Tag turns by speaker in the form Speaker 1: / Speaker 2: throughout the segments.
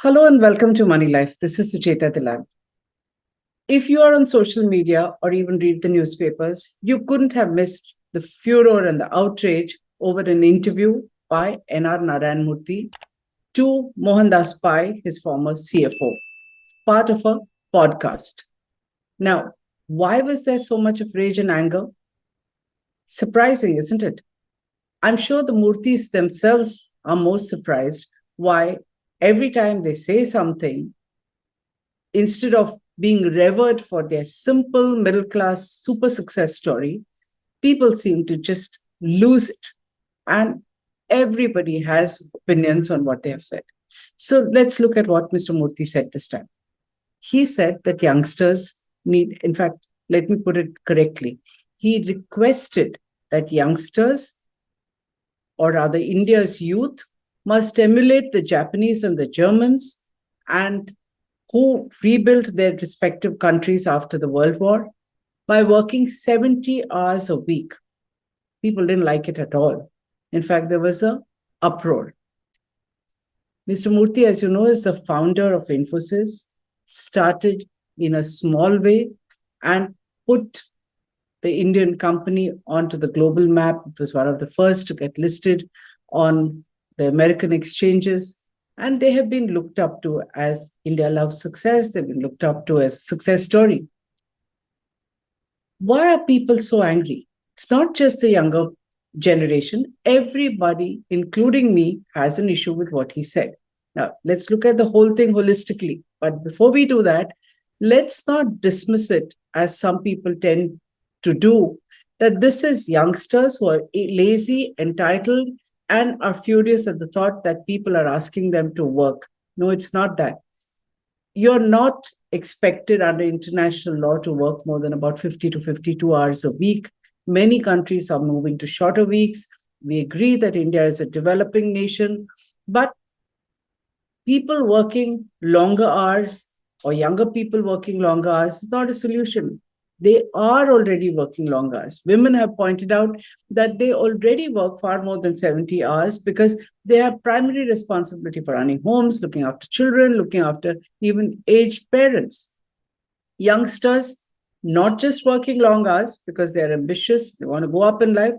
Speaker 1: Hello and welcome to Moneylife. This is Sucheta Thilan. If you are on social media or even read the newspapers, you couldn't have missed the furor and the outrage over an interview by NRN to Mohandas Pai, his former CFO, part of a podcast. Now, why was there so much of rage and anger? Surprising, isn't it? I'm sure the Murtis themselves are most surprised why every time they say something, instead of being revered for their simple middle class super success story, people seem to just lose it. And everybody has opinions on what they have said. So let's look at what Mr. Murthy said this time. He said that youngsters need, in fact, let me put it correctly. He requested that youngsters, or rather India's youth, must emulate the Japanese and the Germans and who rebuilt their respective countries after the World War by working 70 hours a week. People didn't like it at all. In fact, there was an uproar. Mr. Murthy, as you know, is the founder of Infosys, started in a small way and put the Indian company onto the global map. It was one of the first to get listed on the American exchanges. And they have been looked up to as India loves success. They've been looked up to as a success story. Why are people so angry? It's not just the younger generation. Everybody, including me, has an issue with what he said. Now, let's look at the whole thing holistically. But before we do that, let's not dismiss it as some people tend to do, that this is youngsters who are lazy, entitled, and are furious at the thought that people are asking them to work. No, it's not that. You're not expected under international law to work more than about 50 to 52 hours a week. Many countries are moving to shorter weeks. We agree that India is a developing nation, but people working longer hours or younger people working longer hours is not a solution. They are already working long hours. Women have pointed out that they already work far more than 70 hours because they have primary responsibility for running homes, looking after children, looking after even aged parents. Youngsters, not just working long hours because they're ambitious, they want to go up in life,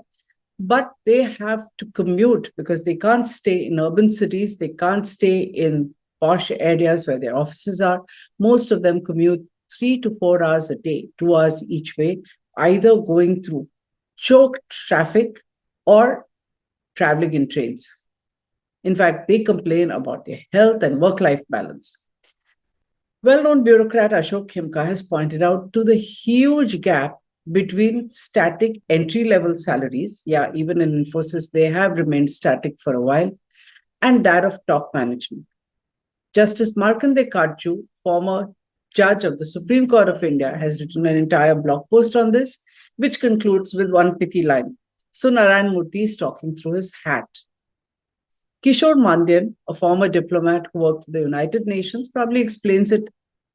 Speaker 1: but they have to commute because they can't stay in urban cities, they can't stay in posh areas where their offices are. Most of them commute 3 to 4 hours a day, 2 hours each way, either going through choked traffic or traveling in trains. In fact, they complain about their health and work-life balance. Well-known bureaucrat Ashok Khimka has pointed out to the huge gap between static entry-level salaries, even in Infosys, they have remained static for a while, and that of top management. Justice Markandeya Katju, former judge of the Supreme Court of India, has written an entire blog post on this, which concludes with one pithy line. So Narayan Murthy is talking through his hat. Kishore Mandyan, a former diplomat who worked for the United Nations, probably explains it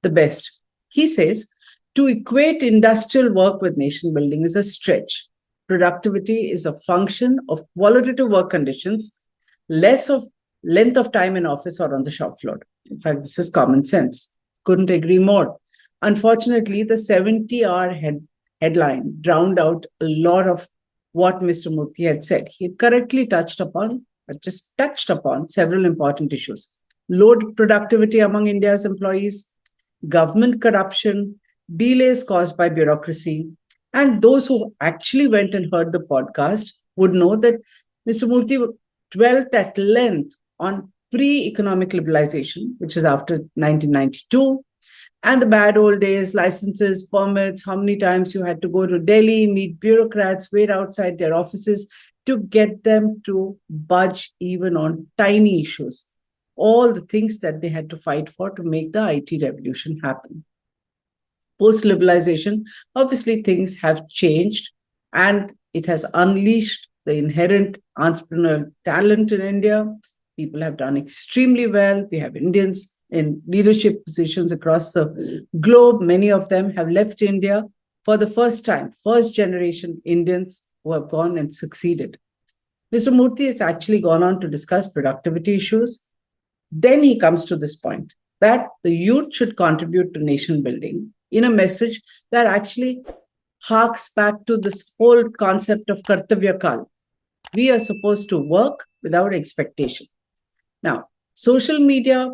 Speaker 1: the best. He says, to equate industrial work with nation building is a stretch. Productivity is a function of qualitative work conditions, less of length of time in office or on the shop floor. In fact, this is common sense. Couldn't agree more. Unfortunately, the 70-hour headline drowned out a lot of what Mr. Murthy had said. He correctly touched upon several important issues. Low productivity among India's employees, government corruption, delays caused by bureaucracy. And those who actually went and heard the podcast would know that Mr. Murthy dwelt at length on pre-economic liberalization, which is after 1992, and the bad old days, licenses, permits, how many times you had to go to Delhi, meet bureaucrats, wait outside their offices to get them to budge even on tiny issues, all the things that they had to fight for to make the IT revolution happen. Post-liberalization, obviously things have changed and it has unleashed the inherent entrepreneurial talent in India. People have done extremely well. We have Indians in leadership positions across the globe. Many of them have left India for the first time, first generation Indians who have gone and succeeded. Mr. Murthy has actually gone on to discuss productivity issues, Then he comes to this point that the youth should contribute to nation building in a message that actually harks back to this whole concept of kartavya kal. We are supposed to work without expectation. Now, social media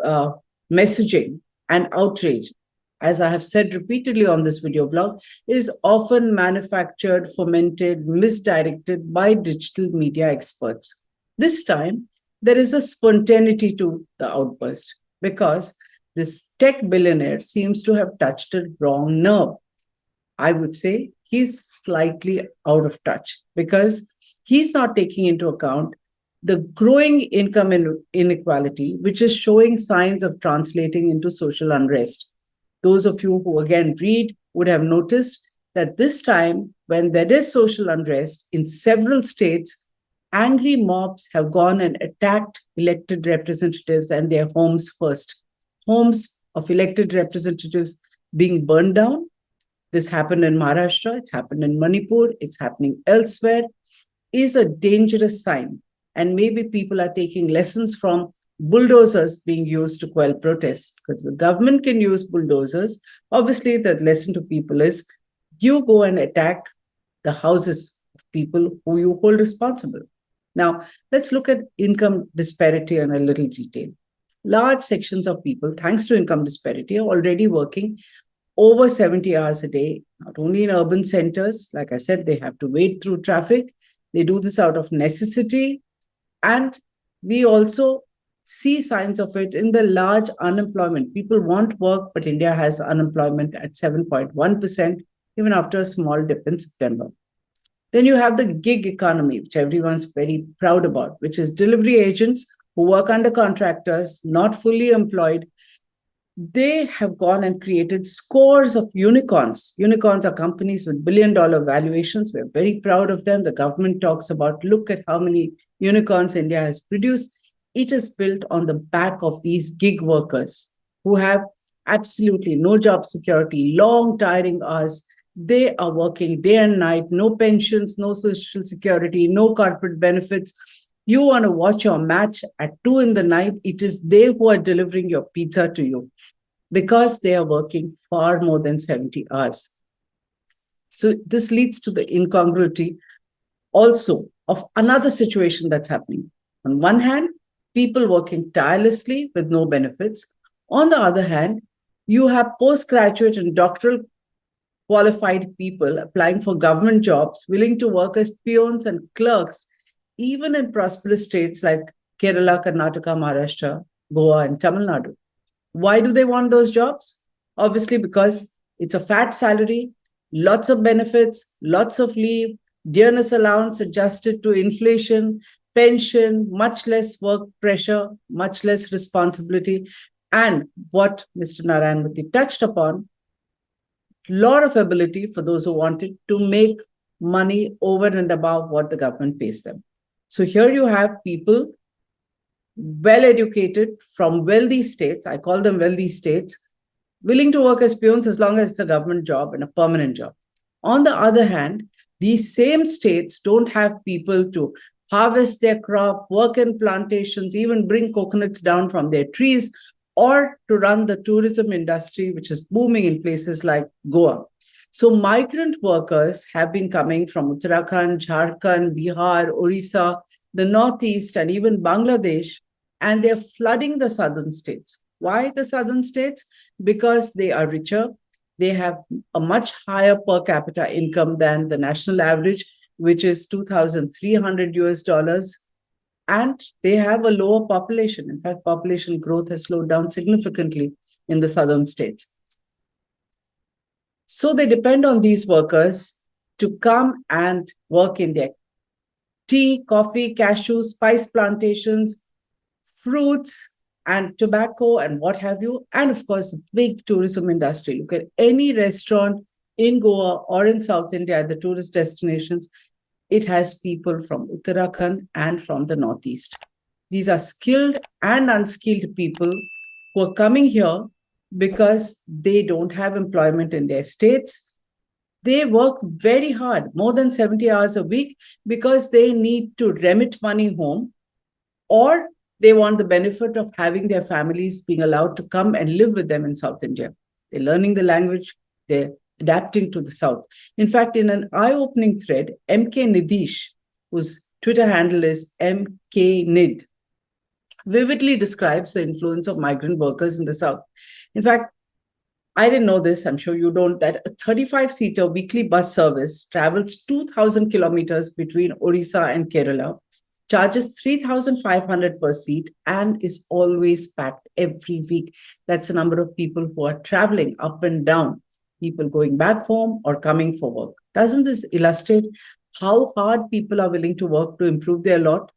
Speaker 1: uh, messaging and outrage, as I have said repeatedly on this video blog, is often manufactured, fomented, misdirected by digital media experts. This time, there is a spontaneity to the outburst because this tech billionaire seems to have touched a wrong nerve. I would say he's slightly out of touch because he's not taking into account the growing income inequality, which is showing signs of translating into social unrest. Those of you who again read would have noticed that this time, when there is social unrest in several states, angry mobs have gone and attacked elected representatives and their homes first. Homes of elected representatives being burned down. This happened in Maharashtra, it's happened in Manipur, it's happening elsewhere, is a dangerous sign. And maybe people are taking lessons from bulldozers being used to quell protests because the government can use bulldozers. Obviously, the lesson to people is you go and attack the houses of people who you hold responsible. Now, let's look at income disparity in a little detail. Large sections of people, thanks to income disparity, are already working over 70 hours a day, not only in urban centers. Like I said, they have to wade through traffic. They do this out of necessity. And we also see signs of it in the large unemployment. People want work, but India has unemployment at 7.1%, even after a small dip in September. Then you have the gig economy, which everyone's very proud about, which is delivery agents who work under contractors, not fully employed. They have gone and created scores of unicorns. Unicorns are companies with billion-dollar valuations. We're very proud of them. The government talks about, look at how many unicorns India has produced. It is built on the back of these gig workers who have absolutely no job security, long, tiring hours. They are working day and night, no pensions, no social security, no corporate benefits. You want to watch your match at 2 in the night, it is they who are delivering your pizza to you because they are working far more than 70 hours. So this leads to the incongruity also of another situation that's happening. On one hand, people working tirelessly with no benefits. On the other hand, you have postgraduate and doctoral qualified people applying for government jobs, willing to work as peons and clerks, even in prosperous states like Kerala, Karnataka, Maharashtra, Goa, and Tamil Nadu. Why do they want those jobs? Obviously, because it's a fat salary, lots of benefits, lots of leave, dearness allowance adjusted to inflation, pension, much less work pressure, much less responsibility. And what Mr. Narayan touched upon, lot of ability for those who wanted to make money over and above what the government pays them. So here you have people well educated from wealthy states, I call them wealthy states, willing to work as peons as long as it's a government job and a permanent job. On the other hand, these same states don't have people to harvest their crop, work in plantations, even bring coconuts down from their trees, or to run the tourism industry, which is booming in places like Goa. So migrant workers have been coming from Uttarakhand, Jharkhand, Bihar, Orissa, the Northeast, and even Bangladesh, and they're flooding the southern states. Why the southern states? Because they are richer. They have a much higher per capita income than the national average, which is 2,300 US dollars. And they have a lower population. In fact, population growth has slowed down significantly in the southern states. So they depend on these workers to come and work in their tea, coffee, cashew, spice plantations, fruits, and tobacco, and what have you. And of course, the big tourism industry. Look at any restaurant in Goa or in South India, the tourist destinations, it has people from Uttarakhand and from the Northeast. These are skilled and unskilled people who are coming here because they don't have employment in their states. They work very hard, more than 70 hours a week, because they need to remit money home, or They want the benefit of having their families being allowed to come and live with them in South India. They're learning the language, they're adapting to the South. In fact, in an eye-opening thread, MK Nidish, whose Twitter handle is MKNid, vividly describes the influence of migrant workers in the South. In fact, I didn't know this, I'm sure you don't, that a 35-seater weekly bus service travels 2,000 kilometers between Odisha and Kerala, charges 3,500 per seat, and is always packed every week. That's the number of people who are traveling up and down, people going back home or coming for work. Doesn't this illustrate how hard people are willing to work to improve their lot?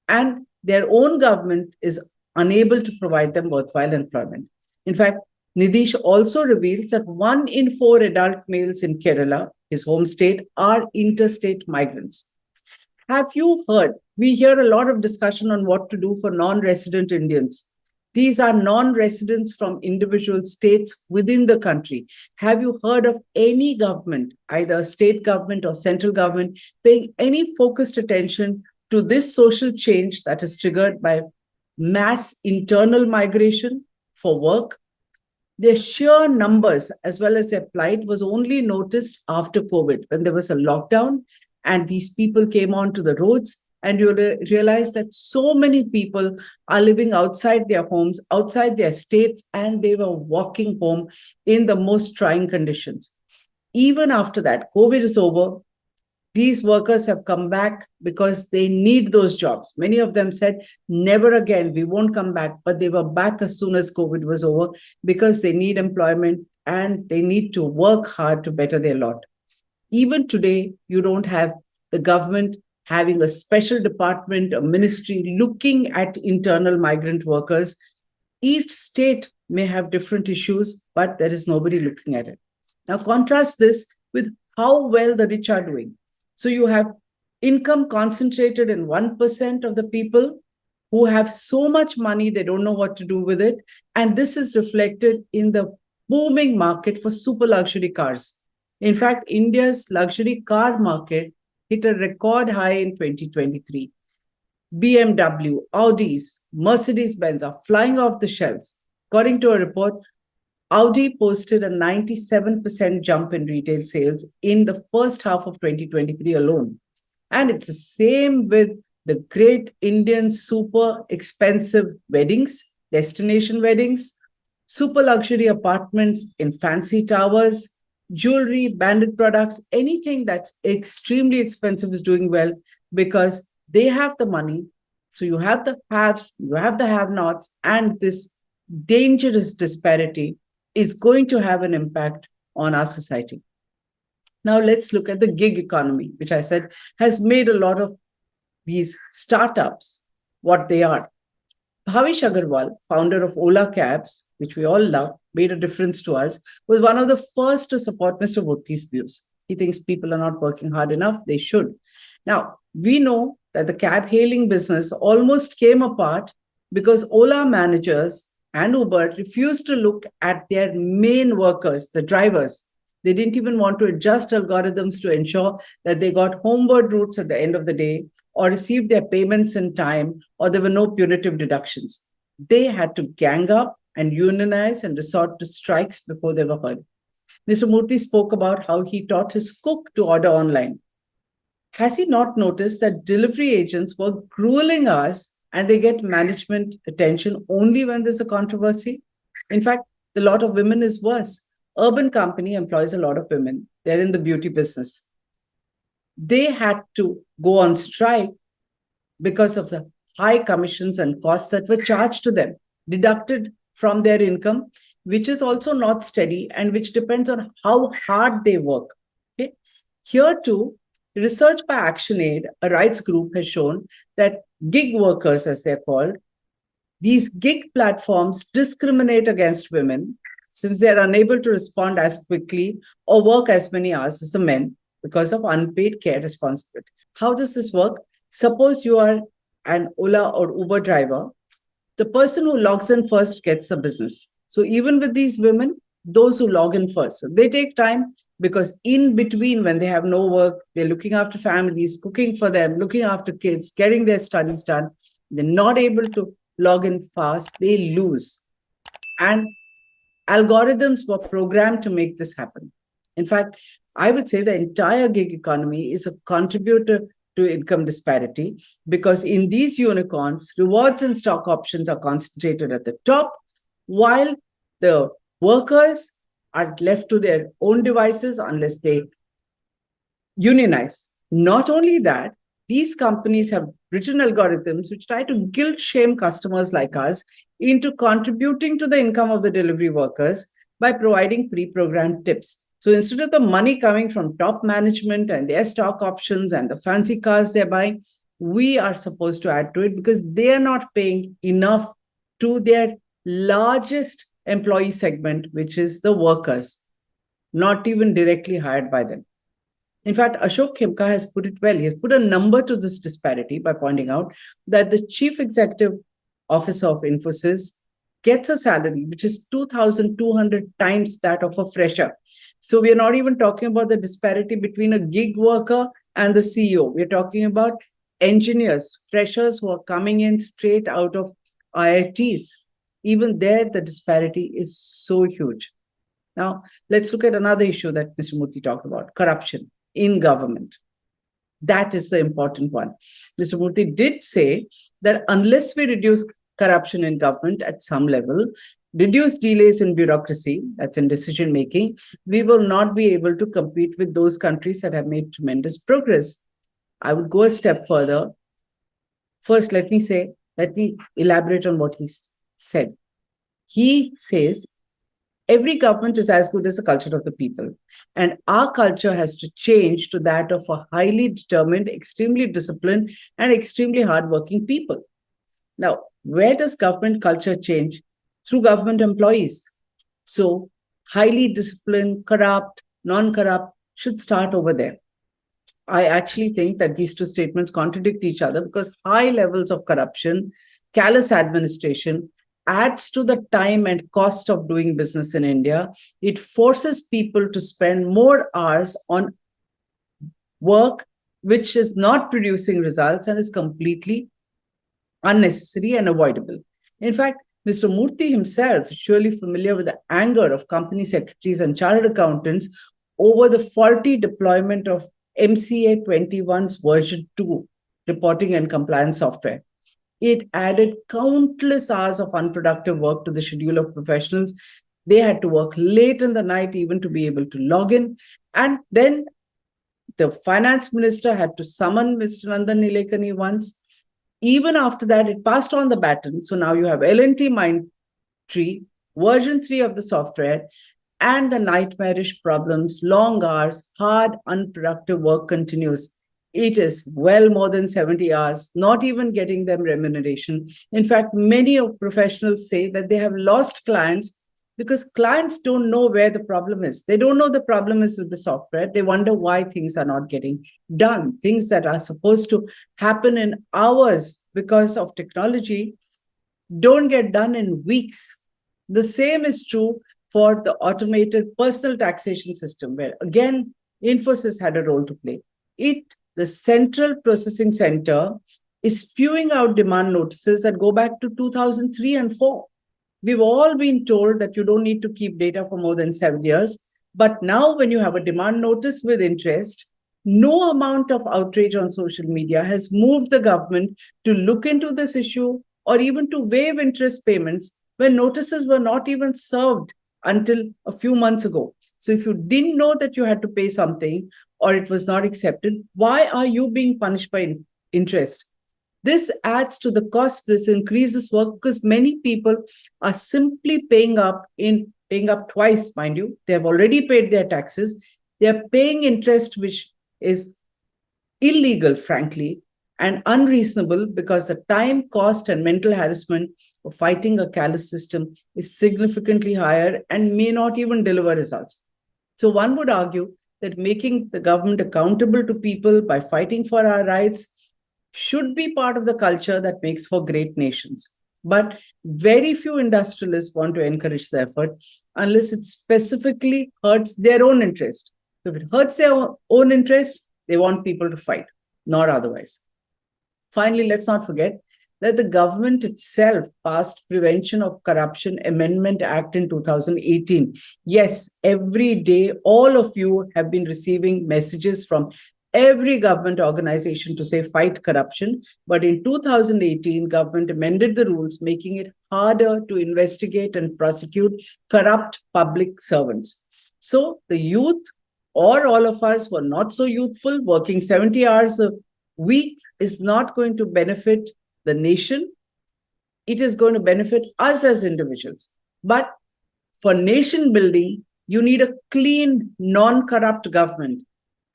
Speaker 1: And their own government is unable to provide them worthwhile employment. In fact, Nidish also reveals that 1 in 4 adult males in Kerala, his home state, are interstate migrants. Have you heard? We hear a lot of discussion on what to do for non-resident Indians. These are non-residents from individual states within the country. Have you heard of any government, either state government or central government, paying any focused attention to this social change that is triggered by mass internal migration for work? Their sheer numbers, as well as their plight, was only noticed after COVID, when there was a lockdown and these people came onto the roads, and you realize that so many people are living outside their homes, outside their states, and they were walking home in the most trying conditions. Even after that, COVID is over, these workers have come back because they need those jobs. Many of them said, never again, we won't come back. But they were back as soon as COVID was over because they need employment and they need to work hard to better their lot. Even today, you don't have the government having a special department, a ministry looking at internal migrant workers. Each state may have different issues, but there is nobody looking at it. Now, contrast this with how well the rich are doing. So you have income concentrated in 1% of the people who have so much money, they don't know what to do with it. And this is reflected in the booming market for super luxury cars. In fact, India's luxury car market hit a record high in 2023. BMW, Audis, Mercedes-Benz are flying off the shelves. According to a report, Audi posted a 97% jump in retail sales in the first half of 2023 alone. And it's the same with the great Indian super expensive weddings, destination weddings, super luxury apartments in fancy towers, jewelry, branded products, anything that's extremely expensive is doing well because they have the money. So you have the haves, you have the have-nots, and this dangerous disparity is going to have an impact on our society. Now let's look at the gig economy, which I said has made a lot of these startups what they are. Bhavish Agarwal, founder of Ola Cabs, which we all love, made a difference to us, was one of the first to support Mr. Murthy's views. He thinks people are not working hard enough. They should. Now, we know that the cab hailing business almost came apart because Ola managers and Uber refused to look at their main workers, the drivers. They didn't even want to adjust algorithms to ensure that they got homeward routes at the end of the day or received their payments in time, or there were no punitive deductions. They had to gang up and unionize and resort to strikes before they were heard. Mr. Murthy spoke about how he taught his cook to order online. Has he not noticed that delivery agents work grueling hours and they get management attention only when there's a controversy? In fact, the lot of women is worse. Urban Company employs a lot of women. They're in the beauty business. They had to go on strike because of the high commissions and costs that were charged to them, deducted from their income, which is also not steady and which depends on how hard they work. Okay? Here too, research by ActionAid, a rights group, has shown that gig workers, as they're called, these gig platforms discriminate against women since they're unable to respond as quickly or work as many hours as the men because of unpaid care responsibilities. How does this work? Suppose you are an Ola or Uber driver. The person who logs in first gets the business. So even with these women, those who log in first, so they take time because in between when they have no work, they're looking after families, cooking for them, looking after kids, getting their studies done. they're not able to log in fast, they lose. And algorithms were programmed to make this happen. In fact, I would say the entire gig economy is a contributor to income disparity because in these unicorns, rewards and stock options are concentrated at the top, while the workers are left to their own devices unless they unionize. Not only that, these companies have written algorithms which try to guilt shame customers like us into contributing to the income of the delivery workers by providing pre-programmed tips. So instead of the money coming from top management and their stock options and the fancy cars they're buying, we are supposed to add to it because they are not paying enough to their largest employee segment, which is the workers, not even directly hired by them. In fact, Ashok Khemka has put it well. He has put a number to this disparity by pointing out that the chief executive officer of Infosys gets a salary which is 2,200 times that of a fresher. So we are not even talking about the disparity between a gig worker and the CEO. We're talking about engineers, freshers who are coming in straight out of IITs. Even there, the disparity is so huge. Now, let's look at another issue that Mr. Murthy talked about, corruption in government. That is the important one. Mr. Murthy did say that unless we reduce corruption in government at some level, reduce delays in bureaucracy, that's in decision making, we will not be able to compete with those countries that have made tremendous progress. I would go a step further. First, let me elaborate on what he said. He says, every government is as good as the culture of the people. And our culture has to change to that of a highly determined, extremely disciplined, and extremely hardworking people. Now, where does government culture change? Through government employees. So, highly disciplined, corrupt, non-corrupt should start over there. I actually think that these two statements contradict each other because high levels of corruption, callous administration, adds to the time and cost of doing business in India. It forces people to spend more hours on work which is not producing results and is completely unnecessary and avoidable. In fact, Mr. Murthy himself is surely familiar with the anger of company secretaries and chartered accountants over the faulty deployment of MCA 21's version 2 reporting and compliance software. It added countless hours of unproductive work to the schedule of professionals. They had to work late in the night even to be able to log in. And then the finance minister had to summon Mr. Nandan Nilekani once. Even after that, it passed on the baton. So now you have L&T Mindtree, version 3 of the software, and the nightmarish problems, long hours, hard, unproductive work continues. It is well more than 70 hours, not even getting them remuneration. In fact, many of professionals say that they have lost clients because clients don't know where the problem is. They don't know the problem is with the software. They wonder why things are not getting done. Things that are supposed to happen in hours because of technology don't get done in weeks. The same is true for the automated personal taxation system, where again, Infosys had a role to play. The central processing center, is spewing out demand notices that go back to 2003 and 4. We've all been told that you don't need to keep data for more than 7 years. But now when you have a demand notice with interest, no amount of outrage on social media has moved the government to look into this issue or even to waive interest payments when notices were not even served until a few months ago. So if you didn't know that you had to pay something or it was not accepted, why are you being punished by interest? This adds to the cost. This increases work because many people are simply paying up twice, mind you. They have already paid their taxes. They are paying interest, which is illegal, frankly, and unreasonable because the time, cost, and mental harassment of fighting a callous system is significantly higher and may not even deliver results. So one would argue that making the government accountable to people by fighting for our rights should be part of the culture that makes for great nations. But very few industrialists want to encourage the effort unless it specifically hurts their own interest. So if it hurts their own interest, they want people to fight, not otherwise. Finally, let's not forget that the government itself passed Prevention of Corruption Amendment Act in 2018. Yes, every day, all of you have been receiving messages from every government organization to say fight corruption. But in 2018, government amended the rules, making it harder to investigate and prosecute corrupt public servants. So the youth, or all of us who are not so youthful, working 70 hours a week, is not going to benefit the nation. It is going to benefit us as individuals. But for nation building, you need a clean, non-corrupt government.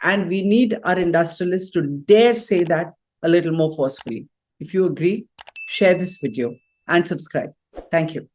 Speaker 1: And we need our industrialists to dare say that a little more forcefully. If you agree, share this video and subscribe. Thank you.